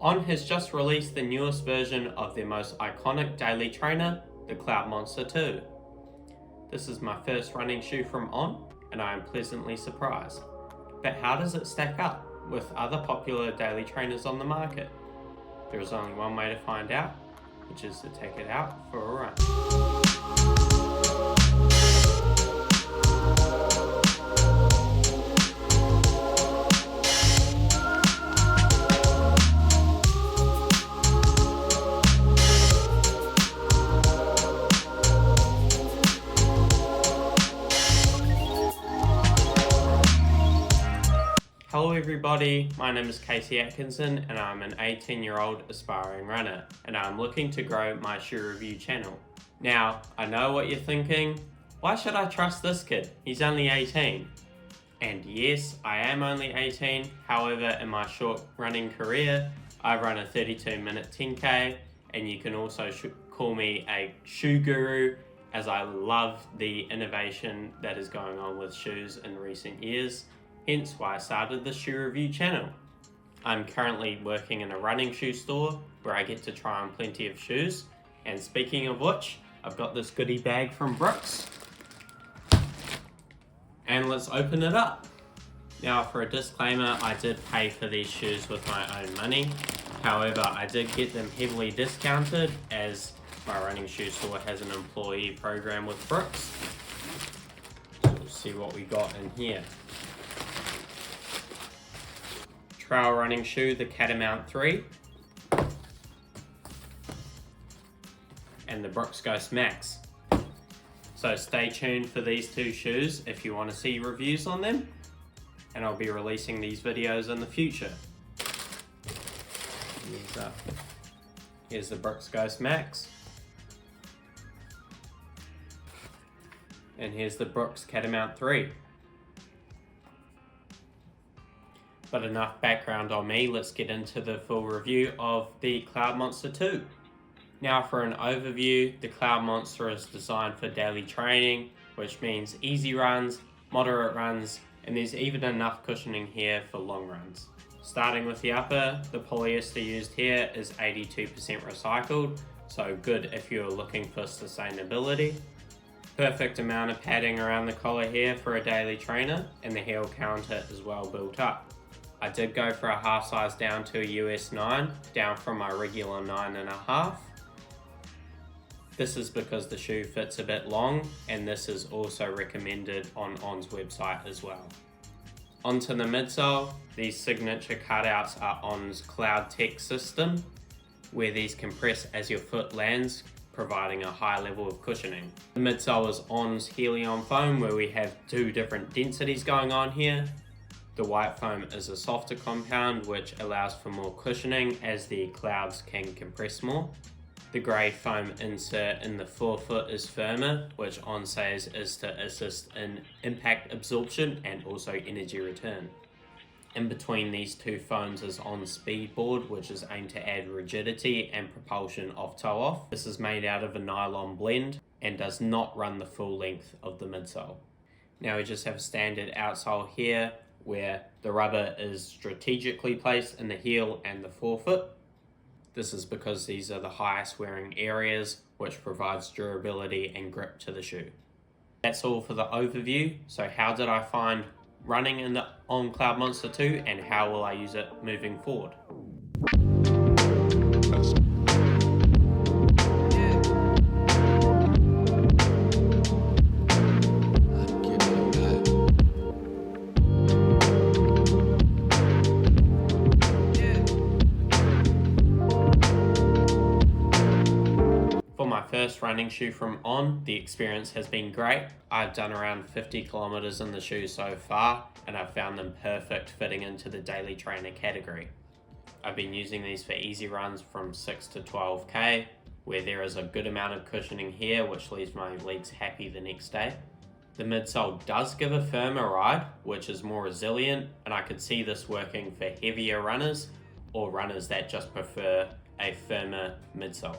On has just released the newest version of their most iconic daily trainer, the Cloudmonster 2. This is my first running shoe from On, and I am pleasantly surprised. But how does it stack up with other popular daily trainers on the market? There is only one way to find out, which is to take it out for a run. Hello everybody, my name is Casey Atkinson and I'm an 18-year-old aspiring runner and I'm looking to grow my shoe review channel. Now, I know what you're thinking, why should I trust this kid? He's only 18. And yes, I am only 18, however in my short running career, I've run a 32-minute 10K and you can also call me a shoe guru as I love the innovation that is going on with shoes in recent years. Hence why I started the shoe review channel. I'm currently working in a running shoe store where I get to try on plenty of shoes. And speaking of which, I've got this goodie bag from Brooks. And let's open it up. Now for a disclaimer, I did pay for these shoes with my own money. However, I did get them heavily discounted as my running shoe store has an employee program with Brooks. So we'll see what we got in here. Trail running shoe, the Catamount 3, and the Brooks Ghost Max. So stay tuned for these two shoes if you want to see reviews on them, and I'll be releasing these videos in the future. Here's the Brooks Ghost Max, and here's the Brooks Catamount 3. But enough background on me, let's get into the full review of the Cloudmonster 2. Now for an overview, the Cloudmonster is designed for daily training, which means easy runs, moderate runs, and there's even enough cushioning here for long runs. Starting with the upper, the polyester used here is 82% recycled, so good if you're looking for sustainability. Perfect amount of padding around the collar here for a daily trainer, and the heel counter is well built up. I did go for a half size down to a US 9, down from my regular 9.5. This is because the shoe fits a bit long, and this is also recommended on On's website as well. Onto the midsole, these signature cutouts are On's CloudTech system, where these compress as your foot lands, providing a high level of cushioning. The midsole is On's Helion foam, where we have two different densities going on here. The white foam is a softer compound which allows for more cushioning as the clouds can compress more. The grey foam insert in the forefoot is firmer, which On says is to assist in impact absorption and also energy return. In between these two foams is On's Speedboard, which is aimed to add rigidity and propulsion off toe off. This is made out of a nylon blend and does not run the full length of the midsole. Now we just have a standard outsole here, where the rubber is strategically placed in the heel and the forefoot. This is because these are the highest wearing areas, which provides durability and grip to the shoe. That's all for the overview. So how did I find running on Cloudmonster 2 and how will I use it moving forward? First running shoe from On, the experience has been great. I've done around 50 kilometers in the shoe so far and I've found them perfect fitting into the daily trainer category. I've been using these for easy runs from 6 to 12k, where there is a good amount of cushioning here which leaves my legs happy the next day. The midsole does give a firmer ride, which is more resilient, and I could see this working for heavier runners or runners that just prefer a firmer midsole.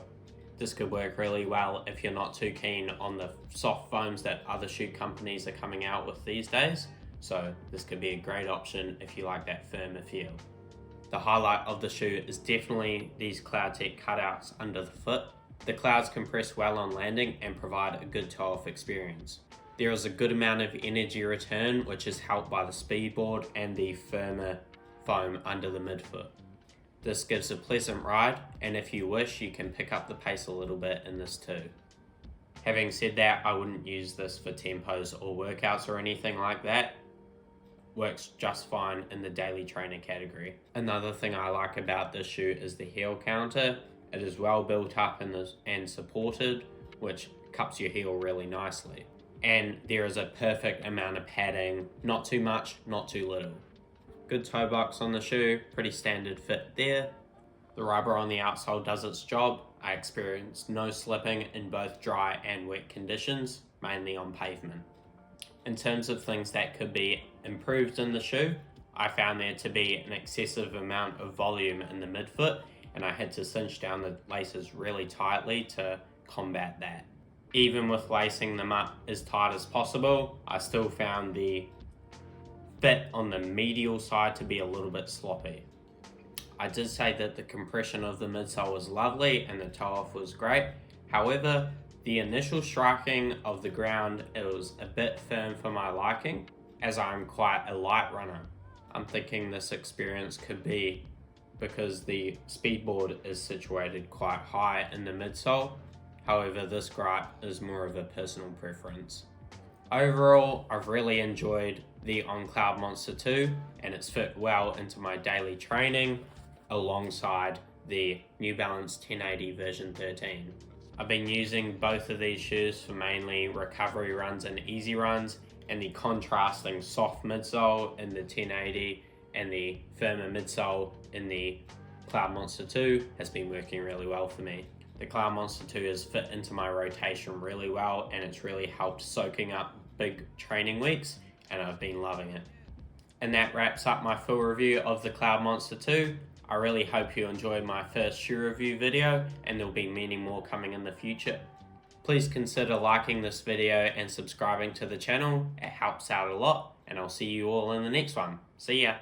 This could work really well if you're not too keen on the soft foams that other shoe companies are coming out with these days. So this could be a great option if you like that firmer feel. The highlight of the shoe is definitely these CloudTec cutouts under the foot. The clouds compress well on landing and provide a good toe-off experience. There is a good amount of energy return, which is helped by the speedboard and the firmer foam under the midfoot. This gives a pleasant ride, and if you wish, you can pick up the pace a little bit in this too. Having said that, I wouldn't use this for tempos or workouts or anything like that. Works just fine in the daily trainer category. Another thing I like about this shoe is the heel counter. It is well built up and supported, which cups your heel really nicely. And there is a perfect amount of padding, not too much, not too little. Good toe box on the shoe, pretty standard fit there. The rubber on the outsole does its job. I experienced no slipping in both dry and wet conditions, mainly on pavement. In terms of things that could be improved in the shoe, I found there to be an excessive amount of volume in the midfoot, and I had to cinch down the laces really tightly to combat that. Even with lacing them up as tight as possible, I still found the fit on the medial side to be a little bit sloppy. I did say that the compression of the midsole was lovely and the toe-off was great. However, the initial striking of the ground, it was a bit firm for my liking, as I'm quite a light runner. I'm thinking this experience could be because the speedboard is situated quite high in the midsole. However, this gripe is more of a personal preference. Overall, I've really enjoyed the On Cloud Monster 2, and it's fit well into my daily training alongside the New Balance 1080 version 13. I've been using both of these shoes for mainly recovery runs and easy runs, and the contrasting soft midsole in the 1080 and the firmer midsole in the Cloud Monster 2 has been working really well for me. The Cloud Monster 2 has fit into my rotation really well, and it's really helped soaking up big training weeks, and I've been loving it. And that wraps up my full review of the Cloud Monster 2. I really hope you enjoyed my first shoe review video, and there'll be many more coming in the future. Please consider liking this video and subscribing to the channel. It helps out a lot, and I'll see you all in the next one. See ya!